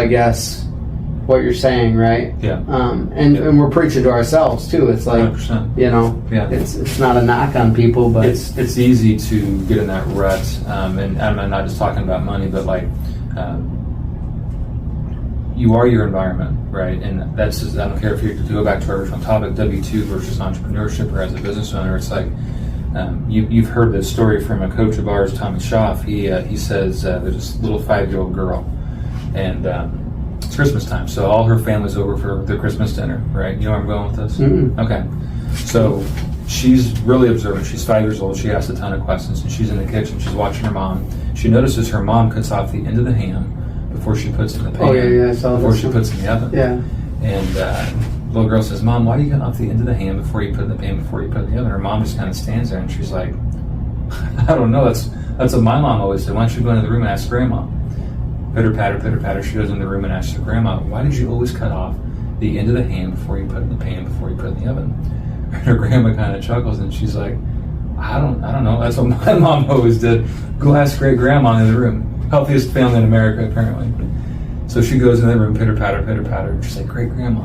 I guess, what you're saying, right? Yeah. And we're preaching to ourselves too. It's like, 100%. you know, Yeah. it's not a knock on people, but It's easy to get in that rut, and I'm not just talking about money, but like you are your environment, right? And that's just, I don't care if you to go back to our original topic, W-2 versus entrepreneurship, or as a business owner, it's like you've heard this story from a coach of ours, Tommy Schaff. He says there's this little 5-year-old girl, and it's Christmas time, so all her family's over for their Christmas dinner, right? You know where I'm going with this? Mm-mm. Okay. So she's really observant. She's 5 years old. She asks a ton of questions, and she's in the kitchen. She's watching her mom. She notices her mom cuts off the end of the ham before she puts it in the pan. Oh, yeah, I saw before this she one. puts it in the oven. Yeah. And the little girl says, "Mom, why do you cut off the end of the ham before you put it in the pan, before you put it in the oven?" Her mom just kind of stands there, and she's like, "I don't know. That's what my mom always said. Why don't you go into the room and ask Grandma?" Pitter patter, pitter patter. She goes in the room and asks her grandma, "Why did you always cut off the end of the ham before you put it in the pan, before you put it in the oven?" And her grandma kind of chuckles, and she's like, I don't know. That's what my mom always did. Go ask great grandma in the room. Healthiest family in America, apparently. So she goes in the room, pitter patter, and she's like, "Great grandma,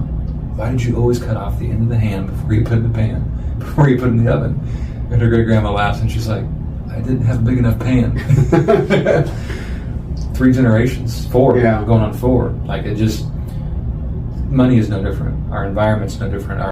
why did you always cut off the end of the ham before you put it in the pan, before you put it in the oven?" And her great grandma laughs, and she's like, "I didn't have a big enough pan." 3 generations, 4, Yeah. going on 4. Like, it just, money is no different. Our environment's no different.